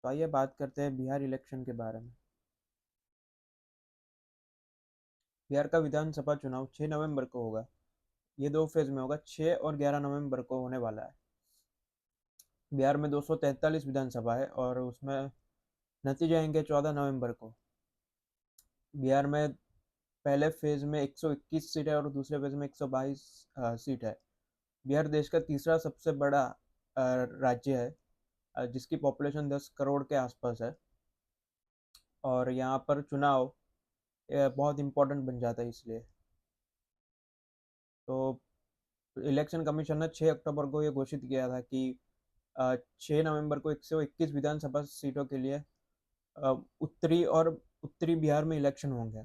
तो आइए बात करते हैं बिहार इलेक्शन के बारे में। बिहार का विधानसभा चुनाव 6 नवंबर को होगा। ये दो फेज में होगा, 6 और 11 नवंबर को होने वाला है। बिहार में 243 विधानसभा है और उसमें नतीजे आएंगे 14 नवंबर को। बिहार में पहले फेज में 121 सीट है और दूसरे फेज में 122 सीट है। बिहार देश का तीसरा सबसे बड़ा राज्य है, जिसकी पॉपुलेशन 10 करोड़ के आसपास है। और यहाँ पर चुनाव बहुत इम्पोर्टेंट बन जाता है इसलिए। तो इलेक्शन कमीशन ने 6 अक्टूबर को ये घोषित किया था कि 6 नवंबर को 121 विधानसभा सीटों के लिए उत्तरी बिहार में इलेक्शन होंगे।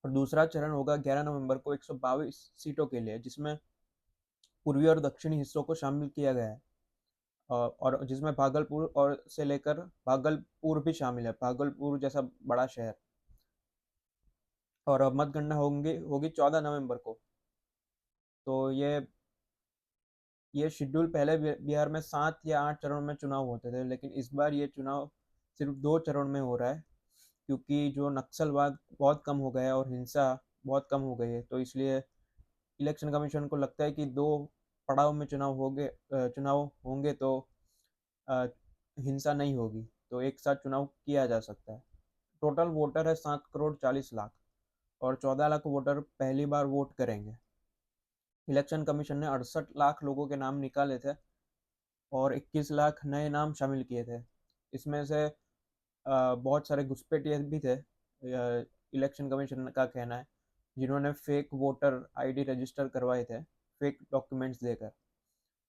और दूसरा चरण होगा 11 नवंबर को 122 सीटों के लिए, जिसमें पूर्वी और दक्षिणी हिस्सों को शामिल किया गया है। और जिसमें भागलपुर और से लेकर भागलपुर भी शामिल है, भागलपुर जैसा बड़ा शहर। और मतगणना होगी 14 नवंबर को। तो ये शेड्यूल पहले बिहार में 7 या 8 चरण में चुनाव होते थे, लेकिन इस बार ये चुनाव सिर्फ 2 चरण में हो रहा है, क्योंकि जो नक्सलवाद बहुत कम हो गया है और हिंसा बहुत कम हो गई है। तो इसलिए इलेक्शन कमीशन को लगता है कि 2 पड़ाव में चुनाव होंगे तो अ, हिंसा नहीं होगी, तो एक साथ चुनाव किया जा सकता है। टोटल वोटर है 7 करोड़ 40 लाख, और 14 लाख वोटर पहली बार वोट करेंगे। इलेक्शन कमीशन ने 68 लाख लोगों के नाम निकाले थे और 21 लाख नए नाम शामिल किए थे। इसमें से बहुत सारे घुसपैठिए भी थे, इलेक्शन कमीशन का कहना है, जिन्होंने फेक वोटर आईडी रजिस्टर करवाए थे, फेक डॉक्यूमेंट्स देकर।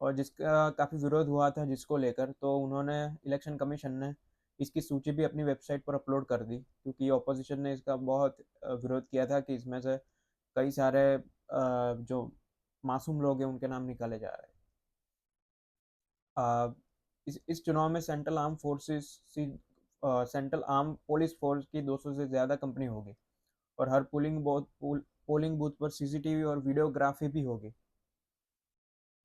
और जिसका काफ़ी विरोध हुआ था जिसको लेकर, तो उन्होंने इलेक्शन कमीशन ने इसकी सूची भी अपनी वेबसाइट पर अपलोड कर दी, क्योंकि ऑपोजिशन ने इसका बहुत विरोध किया था कि इसमें से कई सारे जो मासूम लोग हैं उनके नाम निकाले जा रहे हैं। आ, इस चुनाव में सेंट्रल आर्म पुलिस फोर्स की 200 से ज़्यादा कंपनी होगी। और हर पोलिंग बूथ पर सीसीटीवी और वीडियोग्राफी भी होगी।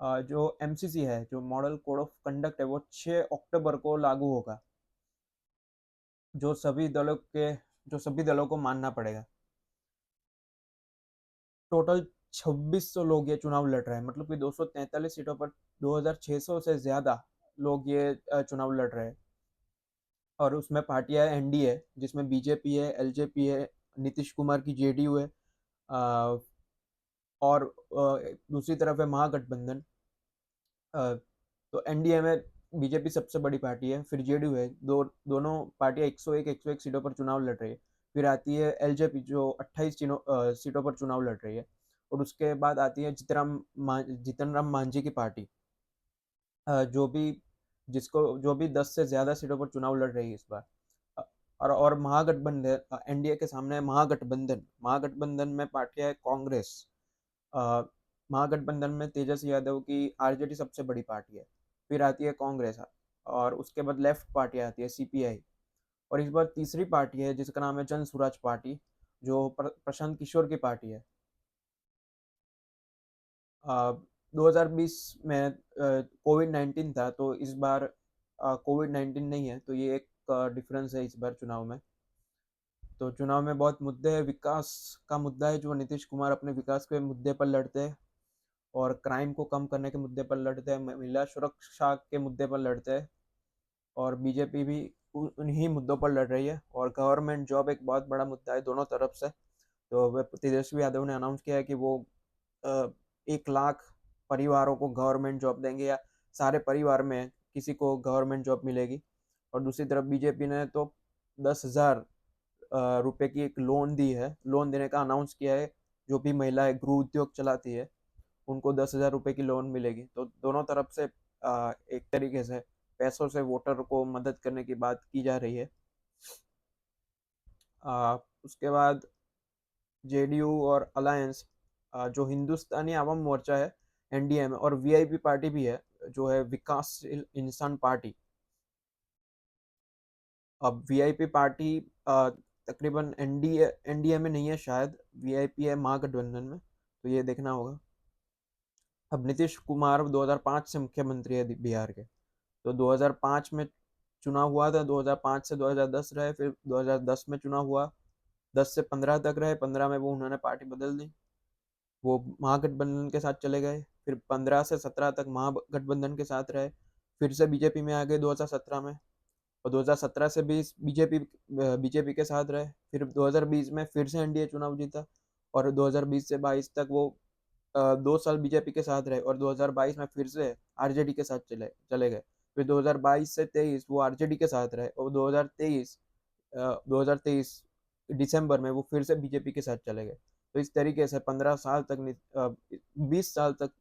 जो एमसीसी है, जो मॉडल कोड ऑफ कंडक्ट है, वो 6 अक्टूबर को लागू होगा, जो सभी दलों को मानना पड़ेगा। टोटल 2600 लोग ये चुनाव लड़ रहे हैं, मतलब कि 243 सीटों पर 2600 से ज्यादा लोग ये चुनाव लड़ रहे हैं। और उसमें पार्टियां एनडीए, जिसमें बीजेपी है, एलजेपी है, नीतीश कुमार की जेडीयू है, अ, और दूसरी तरफ है महागठबंधन। तो एनडीए में बीजेपी सबसे बड़ी पार्टी है, फिर जेडीयू है। दोनों पार्टियां 101 सीटों पर चुनाव लड़ रही है। फिर आती है एलजेपी, जो 28 सीटों पर चुनाव लड़ रही है। और उसके बाद आती है जीतन राम मांझी की पार्टी, जो भी जिसको जो भी 10 से ज्यादा सीटों पर चुनाव लड़ रही है इस बार। अ, और महागठबंधन, एनडीए के सामने है महागठबंधन। महागठबंधन में पार्टियां है कांग्रेस। अ, महागठबंधन में तेजस्वी यादव की आरजेडी सबसे बड़ी पार्टी है। फिर आती है कांग्रेस, और उसके बाद लेफ्ट पार्टी आती है सीपीआई। और इस बार तीसरी पार्टी है जिसका नाम है जन स्वराज पार्टी, जो प्रशांत किशोर की पार्टी है। 2020 में कोविड 19 था, तो इस बार कोविड 19 नहीं है, तो ये एक डिफरेंस है इस बार चुनाव में। तो चुनाव में बहुत मुद्दे हैं। विकास का मुद्दा है, जो नीतीश कुमार अपने विकास के मुद्दे पर लड़ते हैं, और क्राइम को कम करने के मुद्दे पर लड़ते हैं, महिला सुरक्षा के मुद्दे पर लड़ते हैं। और बीजेपी भी उन्हीं मुद्दों पर लड़ रही है। और गवर्नमेंट जॉब एक बहुत बड़ा मुद्दा है दोनों तरफ से। तो तेजस्वी यादव ने अनाउंस किया है कि वो 1 लाख परिवारों को गवर्नमेंट जॉब देंगे, या सारे परिवार में किसी को गवर्नमेंट जॉब मिलेगी। और दूसरी तरफ बीजेपी ने तो 10,000 रुपए की एक लोन दी है, लोन देने का अनाउंस किया है। जो भी महिलाएं गृह उद्योग चलाती है, उनको 10,000 रुपए की लोन मिलेगी। तो दोनों तरफ से एक तरीके से पैसों से वोटर को मदद करने की बात की जा रही है। उसके बाद जेडीयू और अलायंस, जो हिंदुस्तानी आवाम मोर्चा है एनडीए में, और वीआईपी पार्टी भी है, जो है विकासशील इंसान पार्टी। अब वीआईपी पार्टी तकरीबन एनडीए एनडीए में नहीं है शायद, वीआईपी है महागठबंधन में, तो ये देखना होगा। अब नीतीश कुमार 2005 से मुख्यमंत्री है बिहार के। तो 2005 में चुनाव हुआ था, 2005 से 2010 रहे, फिर 2010 में चुनाव हुआ, 10 से 15 तक रहे, 15 में वो उन्होंने पार्टी बदल दी, वो महागठबंधन के साथ चले गए, फिर 15 से 17 तक महागठबंधन के साथ रहे, फिर से बीजेपी में आ गए 2017 में, और 2017 से 20 बीजेपी के साथ रहे, फिर 2020 में फिर से एनडीए चुनाव जीता, और 2020 से 22 तक वो 2 साल बीजेपी के साथ रहे, और 2022 में फिर से आरजेडी के साथ चले चले गए, फिर 2022 से 23 वो आरजेडी के साथ रहे, और 2023 दिसंबर में वो फिर से बीजेपी के साथ चले गए। तो इस तरीके से 15 साल तक 20 साल तक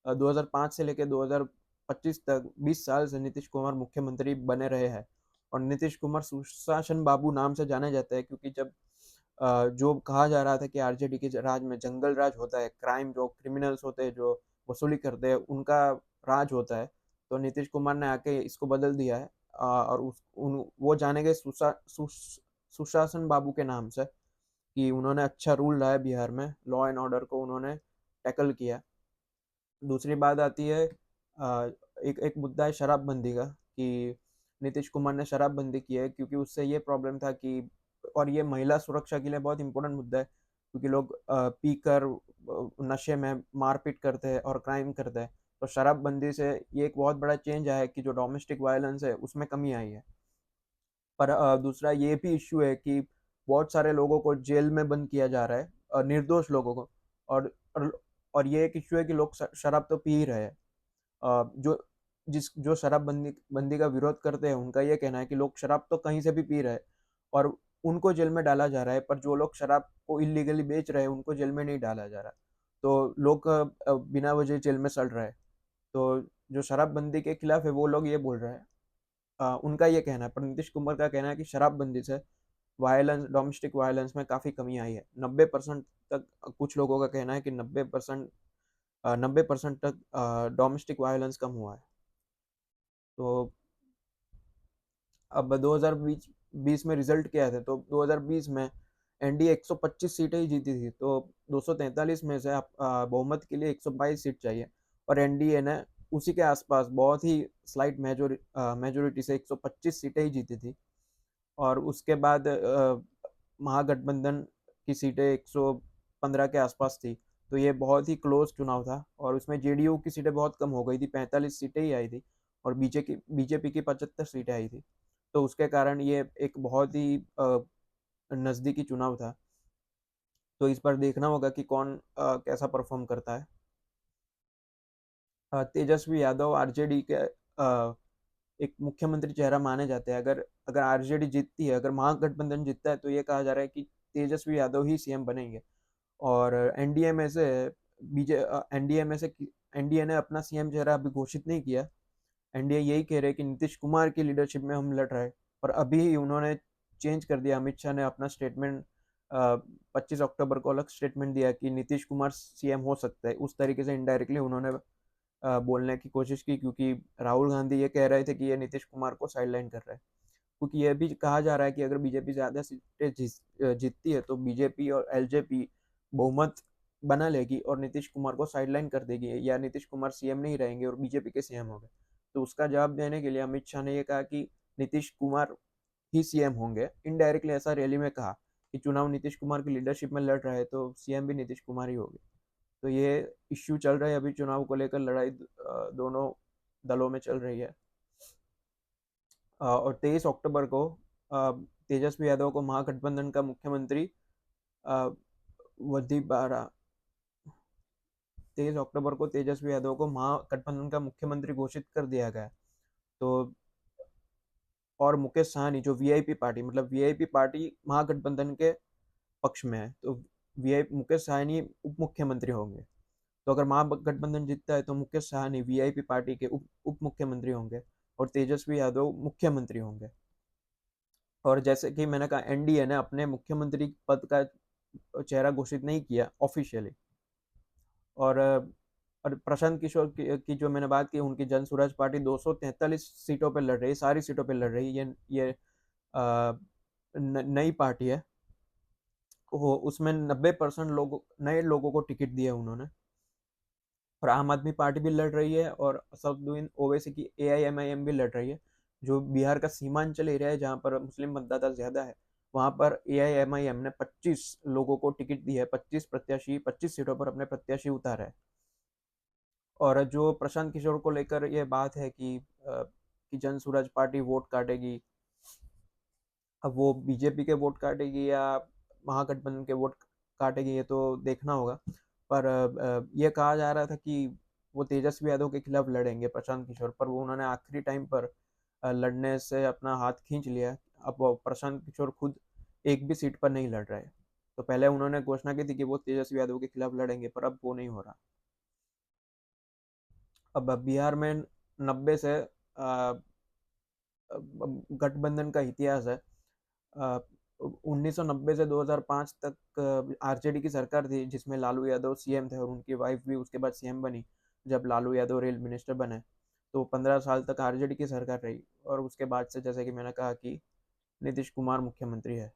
2005 से लेकर 2025 तक 20 साल से नीतीश कुमार मुख्यमंत्री बने रहे हैं। और नीतीश कुमार सुशासन बाबू नाम से जाने जाते हैं, क्योंकि जब जो कहा जा रहा था कि आरजेडी के राज में जंगल राज होता है, क्राइम जो क्रिमिनल्स होते हैं जो वसूली करते हैं उनका राज होता है, तो नीतीश कुमार ने आके इसको बदल दिया है। और वो जाने गए सुशासन बाबू के नाम से, कि उन्होंने अच्छा रूल लाया बिहार में, लॉ एंड ऑर्डर को उन्होंने टैकल किया। दूसरी बात आती है, एक एक मुद्दा है शराबबंदी का, कि नीतीश कुमार ने शराबबंदी की है, क्योंकि उससे ये प्रॉब्लम था कि, और ये महिला सुरक्षा के लिए बहुत इंपॉर्टेंट मुद्दा है, क्योंकि लोग पीकर नशे में मारपीट करते हैं और क्राइम करते हैं। तो शराबबंदी से ये एक बहुत बड़ा चेंज आया है कि जो डोमेस्टिक वायलेंस है उसमें कमी आई है। पर दूसरा ये भी इश्यू है कि बहुत सारे लोगों को जेल में बंद किया जा रहा है, निर्दोष लोगों को। और और ये एक इश्यू है कि लोग शराब तो पी ही रहे हैं। जो शराब बंदी बंदी का विरोध करते हैं उनका ये कहना है कि लोग शराब तो कहीं से भी पी रहे हैं और उनको जेल में डाला जा रहा है, पर जो लोग शराब को इलीगली बेच रहे हैं उनको जेल में नहीं डाला जा रहा। तो लोग बिना वजह जेल में सड़ रहे हैं। तो जो शराबबंदी के खिलाफ है वो लोग ये बोल रहे हैं, उनका ये कहना है। पर नीतीश कुमार का कहना है कि शराबबंदी से वायलेंस, डोमेस्टिक वायलेंस में काफ़ी कमी आई है, 90% तक। कुछ लोगों का कहना है कि 90% तक डोमेस्टिक वायलेंस कम हुआ है। तो अब 2020 में रिजल्ट क्या थे, तो 2020 में एनडीए 125 सीटें ही जीती थी, तो 243 में से बहुमत के लिए 122 सीट चाहिए, और एनडीए ने उसी के आसपास बहुत ही स्लाइट मेजोरिटी से 125 सीटें ही जीती थी। और उसके बाद महागठबंधन की सीटें 115 के आसपास थी, तो ये बहुत ही क्लोज चुनाव था, और उसमें जेडीयू की सीटें बहुत कम हो गई थी, 45 सीटें ही आई थी, और बीजेपी की 75 सीटें आई थी। तो उसके कारण ये एक बहुत ही नज़दीकी चुनाव था। तो इस पर देखना होगा कि कौन कैसा परफॉर्म करता है। तेजस्वी यादव आरजेडी के एक मुख्यमंत्री चेहरा माने जाते हैं। अगर अगर आरजेडी जीतती है, अगर महागठबंधन जीतता है, तो ये कहा जा रहा है कि तेजस्वी यादव ही सीएम बनेंगे। और एनडीए में से एनडीए ने अपना सीएम चेहरा अभी घोषित नहीं किया। एनडीए यही कह रहे हैं कि नीतीश कुमार की लीडरशिप में हम लड़ रहे हैं। और अभी ही उन्होंने चेंज कर दिया, अमित शाह ने अपना स्टेटमेंट 25 अक्टूबर को अलग स्टेटमेंट दिया कि नीतीश कुमार सीएम हो सकता है। उस तरीके से इनडायरेक्टली उन्होंने बोलने की कोशिश की, क्योंकि राहुल गांधी ये कह रहे थे कि ये नीतीश कुमार को साइडलाइन कर रहे हैं। क्योंकि ये भी कहा जा रहा है कि अगर बीजेपी ज़्यादा सीटें जीतती है तो बीजेपी और एलजेपी बहुमत बना लेगी और नीतीश कुमार को साइडलाइन कर देगी, या नीतीश कुमार सीएम नहीं रहेंगे और बीजेपी के सीएम होंगे। तो उसका जवाब देने के लिए अमित शाह ने ये कहा कि नीतीश कुमार ही सीएम होंगे। इनडायरेक्टली ऐसा रैली में कहा कि चुनाव नीतीश कुमार की लीडरशिप में लड़ रहा है तो सीएम भी नीतीश कुमार ही होंगे। तो ये इश्यू चल रहा है अभी, चुनाव को लेकर लड़ाई दोनों दलों में चल रही है। और 23 अक्टूबर को तेजस्वी यादव को महागठबंधन का मुख्यमंत्री वधी बारा 23 अक्टूबर को तेजस्वी यादव को महागठबंधन का मुख्यमंत्री घोषित कर दिया गया। तो और मुकेश सहनी जो वीआईपी पार्टी, मतलब वीआईपी पार्टी महागठबंधन के पक्ष में है, तो वीआईपी मुकेश सहनी उप मुख्यमंत्री होंगे। तो अगर महागठबंधन जीतता है तो मुकेश सहनी वीआईपी पार्टी के उप मुख्यमंत्री होंगे और तेजस्वी यादव मुख्यमंत्री होंगे। और जैसे कि मैंने कहा, एनडीए ने अपने मुख्यमंत्री पद का चेहरा घोषित नहीं किया ऑफिशियली। और प्रशांत किशोर की जो मैंने बात की, उनकी जन स्वराज पार्टी 243 सीटों पर लड़ रही है, सारी सीटों पर लड़ रही है। ये नई पार्टी है, उसमें 90% नए लोगों को टिकट दिया उन्होंने। और आम आदमी पार्टी भी लड़ रही है और असदुद्दीन ओवैसी की एआईएमआईएम भी लड़ रही है, जो बिहार का सीमांचल एरिया है जहाँ पर मुस्लिम मतदाता ज़्यादा है, वहाँ पर एआईएमआईएम ने 25 लोगों को टिकट दी है, 25 प्रत्याशी 25 सीटों पर अपने प्रत्याशी उतारे हैं। और जो प्रशांत किशोर को लेकर ये बात है कि जन स्वराज पार्टी वोट काटेगी, अब वो बीजेपी के वोट काटेगी या महागठबंधन के वोट काटेगी ये तो देखना होगा। पर ये कहा जा रहा था कि वो तेजस्वी यादव के खिलाफ लड़ेंगे प्रशांत किशोर, पर वो उन्होंने आखिरी टाइम पर लड़ने से अपना हाथ खींच लिया है। अब वो प्रशांत किशोर खुद एक भी सीट पर नहीं लड़ रहे। तो पहले उन्होंने घोषणा की थी कि वो तेजस्वी यादव के खिलाफ लड़ेंगे, पर अब वो नहीं हो रहा। अब बिहार में 90 से गठबंधन का इतिहास है। 1990 से 2005 तक आरजेडी की सरकार थी जिसमें लालू यादव सीएम थे और उनकी वाइफ भी उसके बाद सीएम बनी जब लालू यादव रेल मिनिस्टर बने। तो 15 साल तक आरजेडी की सरकार रही और उसके बाद से जैसे कि मैंने कहा कि नीतीश कुमार मुख्यमंत्री है।